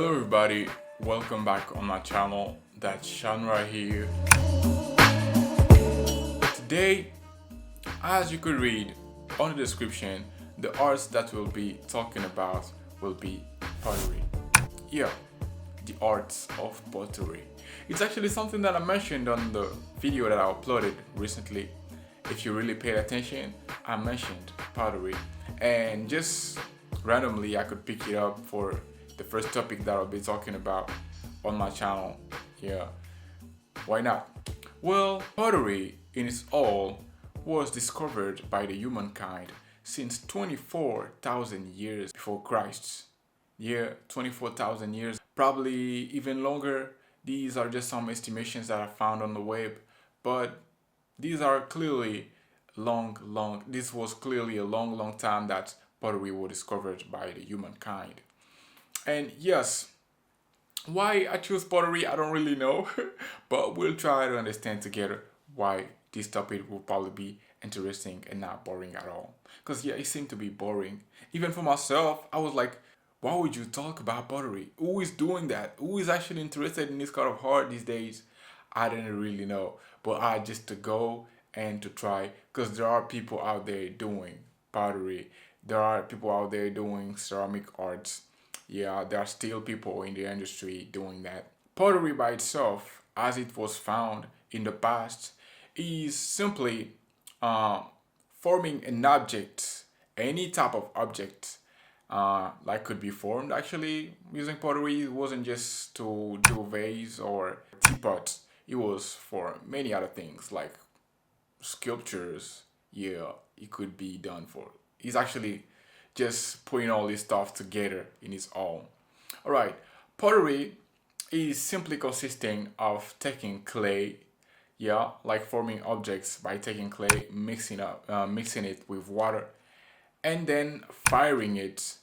Hello everybody, welcome back on my channel. That's Sean right here. Today, as you could read on the description, the arts that we'll be talking about will be pottery. Yeah, the arts of pottery. It's actually something that I mentioned on the video that I uploaded recently. If you really paid attention, I mentioned pottery, and just randomly I could pick it up for the first topic that I'll be talking about on my channel. Yeah, why not? Well, pottery in its all was discovered by the humankind since 24,000 years before Christ. Yeah, 24,000 years, probably even longer. These are just some estimations that I found on the web, but these are clearly this was clearly a long time that pottery was discovered by the humankind. And yes, why I choose pottery, I don't really know, but we'll try to understand together why this topic will probably be interesting and not boring at all. Because, yeah, it seemed to be boring. Even for myself, I was like, why would you talk about pottery? Who is doing that? Who is actually interested in this kind of art these days? I didn't really know, but I just to go and to try because there are people out there doing pottery. There are people out there doing ceramic arts. Yeah, there are still people in the industry doing that. Pottery by itself, as it was found in the past, is simply uh, forming an object, any type of object, like could be formed actually using pottery. It wasn't just to do vase or teapots. It was for many other things like sculptures. Yeah, it could be done for. It's actually just putting all this stuff together in its own. All right, pottery is simply consisting of taking clay, yeah, like forming objects by taking clay, mixing it with water, and then firing it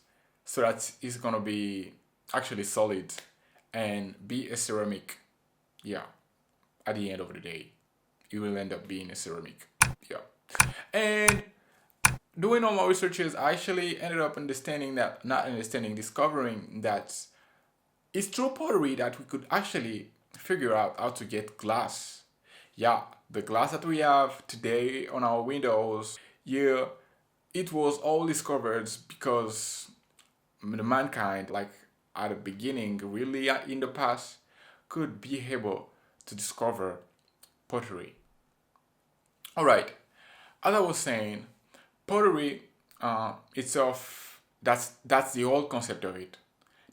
so that it's gonna be actually solid and be a ceramic. Yeah, at the end of the day, it will end up being a ceramic. Yeah, and doing all my researches, I actually ended up discovering that it's through pottery that we could actually figure out how to get glass. Yeah, the glass that we have today on our windows, yeah, it was all discovered because the mankind, like at the beginning, really in the past, could be able to discover pottery. All right, as I was saying, pottery itself, that's the whole concept of it.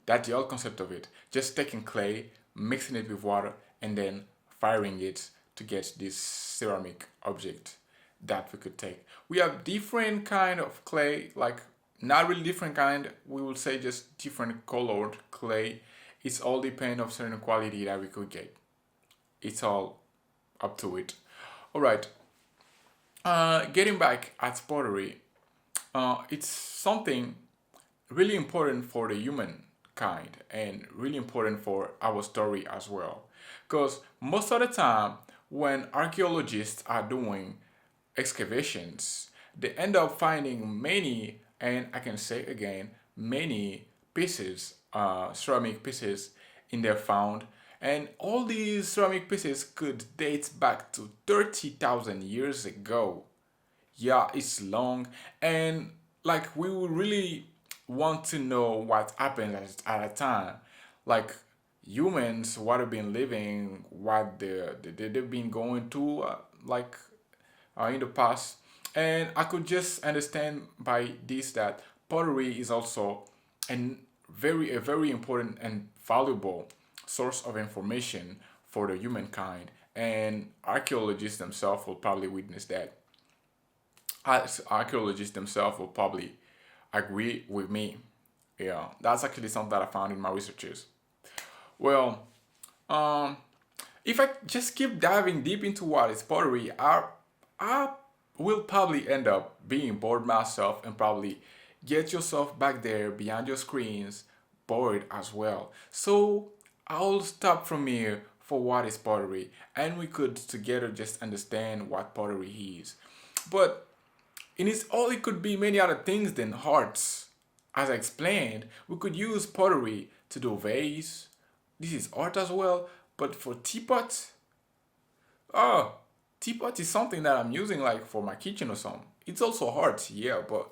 That's the whole concept of it. Just taking clay, mixing it with water, and then firing it to get this ceramic object that we could take. We have different kind of clay, like not really different kind. We would say just different colored clay. It's all depend of certain quality that we could get. It's all up to it. All right. Getting back at pottery, it's something really important for the humankind and really important for our story as well. Because most of the time, when archaeologists are doing excavations, they end up finding many, and I can say again, many pieces, ceramic pieces in their found. And all these ceramic pieces could date back to 30,000 years ago. Yeah, it's long, and like we would really want to know what happened at a time, like humans, what have been living, what they've been going through, in the past. And I could just understand by this that pottery is also a very important and valuable source of information for the humankind, and archaeologists themselves will probably witness that. As archaeologists themselves will probably agree with me. Yeah, that's actually something that I found in my researches. Well, um, if I just keep diving deep into what is pottery, I will probably end up being bored myself and probably get yourself back there behind your screens bored as well. So I'll stop from here for what is pottery, and we could together just understand what pottery is. But in its all, it could be many other things than hearts. As I explained, we could use pottery to do vase. This is art as well. But for teapot, oh, teapot is something that I'm using like for my kitchen or something. It's also art, yeah, but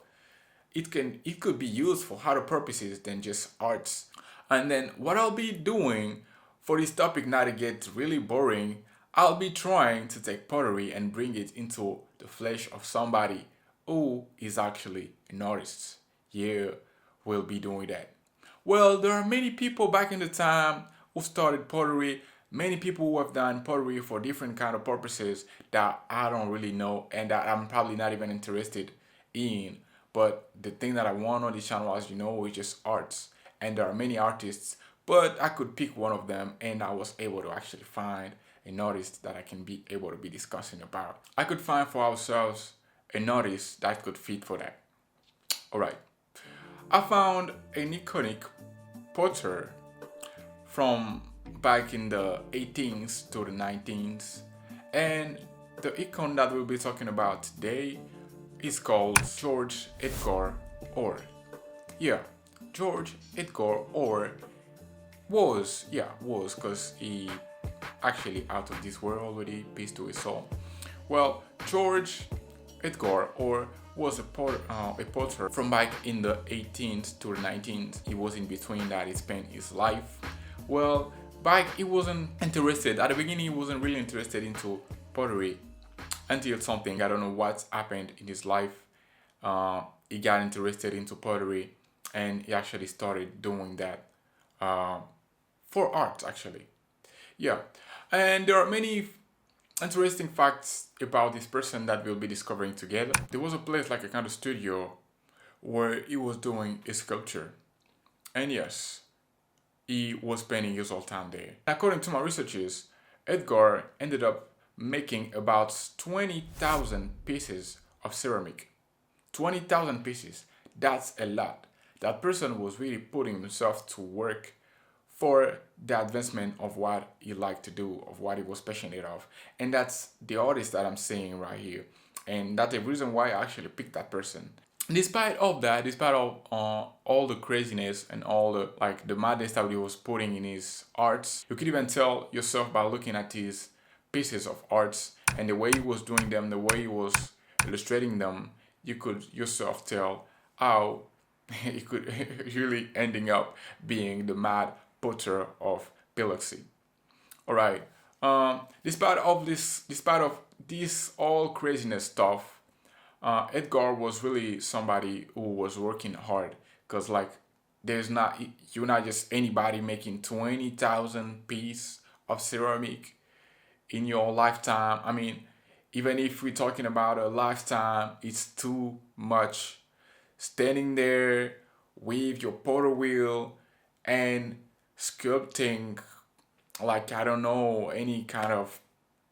it could be used for other purposes than just arts. And then what I'll be doing for this topic not to get really boring, I'll be trying to take pottery and bring it into the flesh of somebody who is actually an artist. Yeah, we'll be doing that. Well, there are many people back in the time who started pottery, many people who have done pottery for different kind of purposes that I don't really know and that I'm probably not even interested in. But the thing that I want on this channel, as you know, is just arts. And there are many artists, but I could pick one of them and I was able to actually find an artist that I can be able to be discussing about. I could find for ourselves an artist that could fit for that. Alright. I found an iconic potter from back in the 18th to the 19th, and the icon that we'll be talking about today is called George Edgar Orr. Yeah, George Edgar Orr was because he actually out of this world already, peace to his soul. Well, George Edgar Orr was a potter from back in the 18th to the 19th. He was in between that. He spent his life. Well, back he wasn't interested. At the beginning, he wasn't really interested into pottery until something, I don't know what happened in his life. He got interested into pottery and he actually started doing that uh, for art, actually. Yeah, and there are many interesting facts about this person that we'll be discovering together. There was a place like a kind of studio where he was doing a sculpture, and yes, he was spending his whole time there. According to my researches, Edgar ended up making about 20,000 pieces of ceramic. 20,000 pieces, that's a lot. That person was really putting himself to work for the advancement of what he liked to do, of what he was passionate of. And that's the artist that I'm seeing right here. And that's the reason why I actually picked that person. Despite of that, despite of all the craziness and all the like the madness that he was putting in his arts, you could even tell yourself by looking at his pieces of arts and the way he was doing them, the way he was illustrating them, you could yourself tell how he could really ending up being the Mad Potter of Biloxi. All right. Despite of this all craziness stuff, Edgar was really somebody who was working hard. Cause like, there's not you're not just anybody making 20,000 piece of ceramic in your lifetime. I mean, even if we're talking about a lifetime, it's too much. Standing there with your potter wheel and sculpting like I don't know any kind of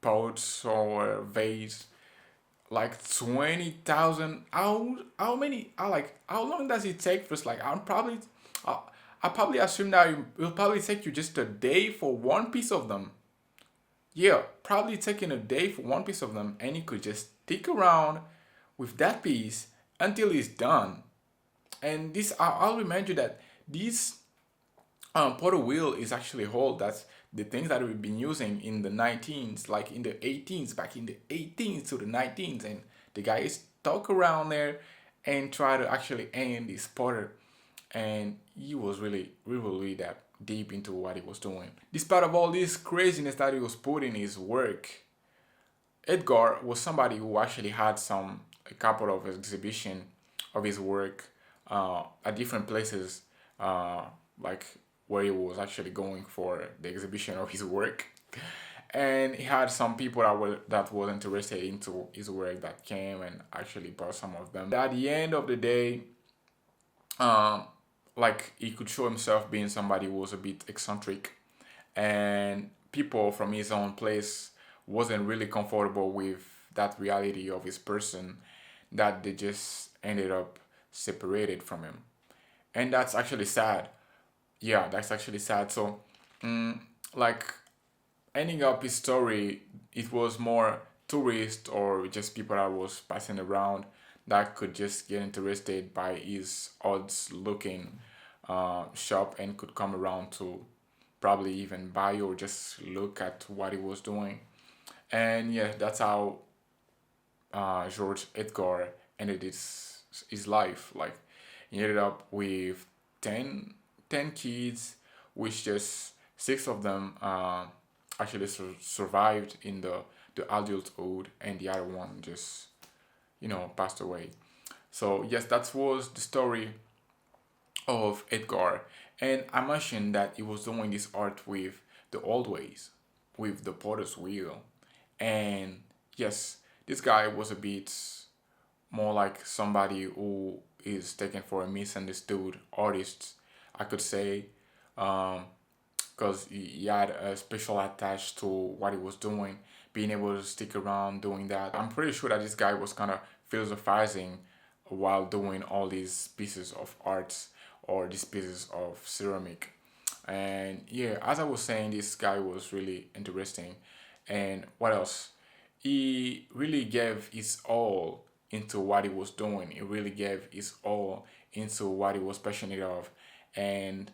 pots or vase like 20,000. How many how long does it take first? Like I probably assume that it will probably take you just a day for one piece of them. Yeah, probably taking a day for one piece of them, and you could just stick around with that piece until it's done. And this, I'll remind you that this Porter wheel is actually old. That's the things that we've been using in the 19s, like in the 18s, back in the 18s to the 19s, and the guy is stuck around there and try to actually end this Porter, and he was really that deep into what he was doing. Despite of all this craziness that he was putting in his work, Edgar was somebody who actually had a couple of exhibition of his work at different places, like where he was actually going for the exhibition of his work. And he had some people that was interested into his work that came and actually bought some of them. At the end of the day, um, like he could show himself being somebody who was a bit eccentric, and people from his own place wasn't really comfortable with that reality of his person, that they just ended up separated from him, and that's actually sad. Yeah, that's actually sad. So like ending up his story, it was more tourist or just people that was passing around that could just get interested by his odds looking shop and could come around to probably even buy or just look at what he was doing. And yeah, that's how George Edgar ended his life. Like he ended up with 10, 10 kids, which just six of them actually survived in the adulthood, and the other one just passed away. So yes, that was the story of Edgar. And I mentioned that he was doing this art with the old ways, with the potter's wheel. And yes, this guy was a bit more like somebody who is taken for a misunderstood artist, I could say, because he had a special attached to what he was doing, being able to stick around doing that. I'm pretty sure that this guy was kind of philosophizing while doing all these pieces of arts or these pieces of ceramic. And yeah, as I was saying, this guy was really interesting. And what else? He really gave his all into what he was doing. He really gave his all into what he was passionate of. And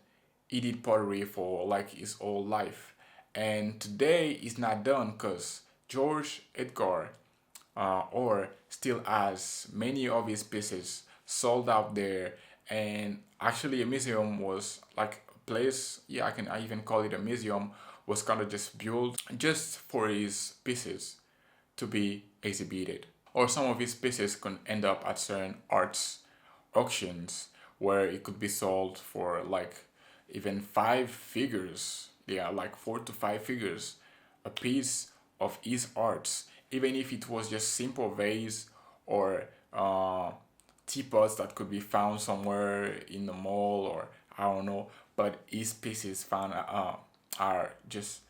he did pottery for like his whole life. And today is not done because George Edgar or still has many of his pieces sold out there. And actually, a museum was like a place, yeah, I even call it a museum, was kind of just built just for his pieces to be exhibited. Or some of his pieces can end up at certain arts auctions where it could be sold for like even five figures. Yeah, like 4 to 5 figures a piece of his arts, even if it was just simple vase or teapots that could be found somewhere in the mall or I don't know. But his pieces found are just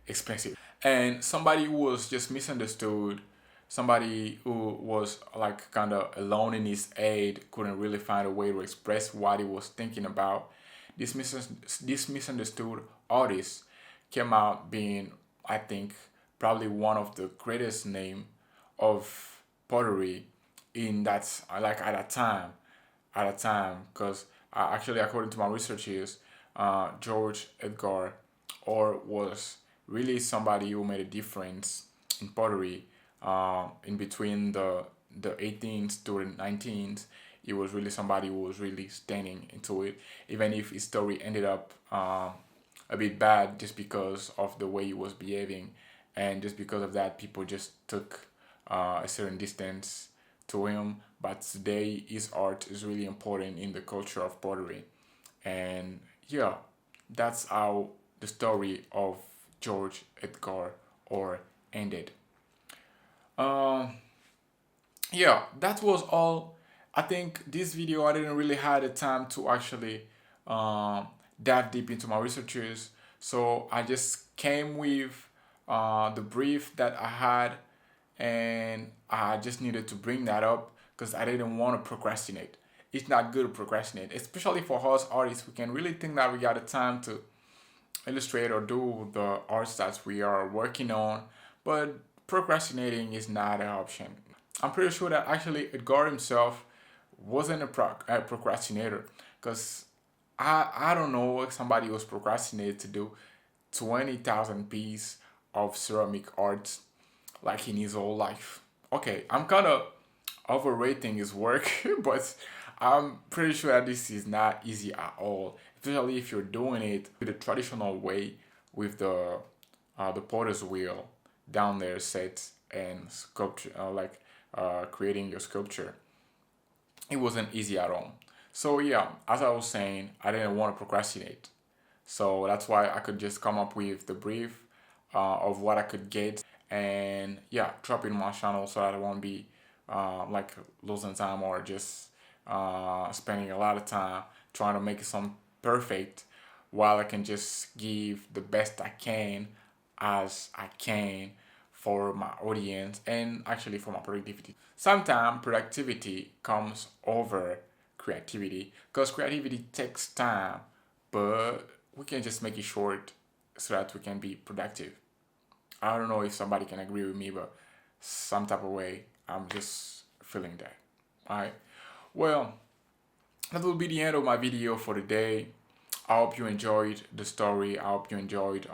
expensive. And somebody who was just misunderstood, somebody who was like kind of alone in his head, couldn't really find a way to express what he was thinking about. This misunderstood artist came out being, I think, probably one of the greatest name of pottery in that like at a time because actually according to my researches, George Edgar or was really somebody who made a difference in pottery in between the 18th to the 19th. He was really somebody who was really standing into it, even if his story ended up a bit bad just because of the way he was behaving, and just because of that, people just took a certain distance to him. But today, his art is really important in the culture of pottery, and yeah, that's how the story of George Edgar or ended. Um, yeah, that was all. I think this video I didn't really had the time to actually um, dive deep into my researches, so I just came with the brief that I had, and I just needed to bring that up because I didn't want to procrastinate. It's not good to procrastinate, especially for us artists. We can really think that we got the time to illustrate or do the arts that we are working on, but procrastinating is not an option. I'm pretty sure that actually Edgar himself wasn't a procrastinator because I don't know if somebody was procrastinated to do 20,000 pieces of ceramic art like in his whole life. Okay, I'm kind of overrating his work, but I'm pretty sure that this is not easy at all, especially if you're doing it the traditional way with the potter's wheel down there set and sculpture, creating your sculpture. It wasn't easy at all. So yeah, as I was saying, I didn't want to procrastinate. So that's why I could just come up with the brief of what I could get and yeah, drop it in my channel so that I won't be like losing time or just spending a lot of time trying to make it some perfect while I can just give the best I can as I can for my audience and actually for my productivity. Sometimes productivity comes over creativity because creativity takes time, but we can just make it short so that we can be productive. I don't know if somebody can agree with me, but some type of way, I'm just feeling that. All right. Well, that will be the end of my video for today. I hope you enjoyed the story. I hope you enjoyed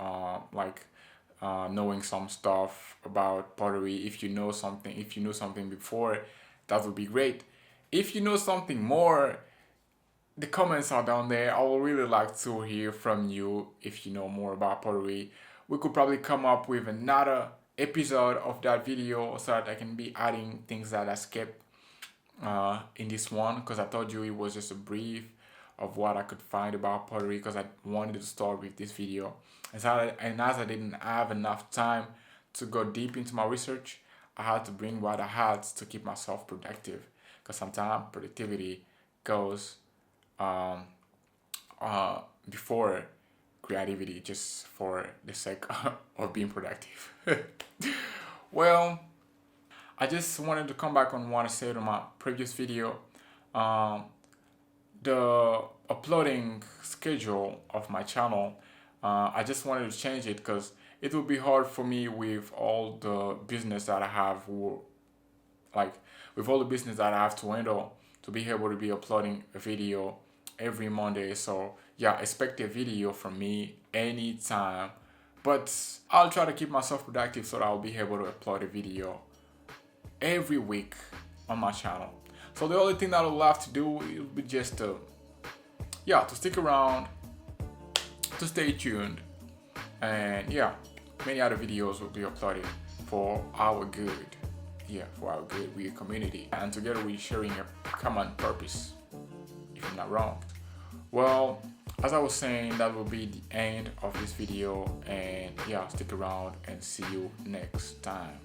knowing some stuff about pottery. If you know something, if you knew something before, that would be great. If you know something more, the comments are down there. I would really like to hear from you if you know more about pottery. We could probably come up with another episode of that video so that I can be adding things that I skipped in this one, because I told you it was just a brief of what I could find about pottery, because I wanted to start with this video. And as I didn't have enough time to go deep into my research, I had to bring what I had to keep myself productive, because sometimes productivity goes um, before creativity, just for the sake of being productive. Well, I just wanted to come back on what I said on my previous video. Um, the uploading schedule of my channel, I just wanted to change it because it would be hard for me with all the business that I have, like with all the business that I have to handle, to be able to be uploading a video every Monday. So yeah, expect a video from me anytime. But I'll try to keep myself productive so that I'll be able to upload a video every week on my channel. So the only thing that I'll have to do will be just to stick around, to stay tuned, and yeah, many other videos will be uploaded for our good. Yeah, for our good, we a community, and together we're sharing a common purpose, if I'm not wrong. Well, as I was saying, that will be the end of this video, and yeah, stick around and see you next time.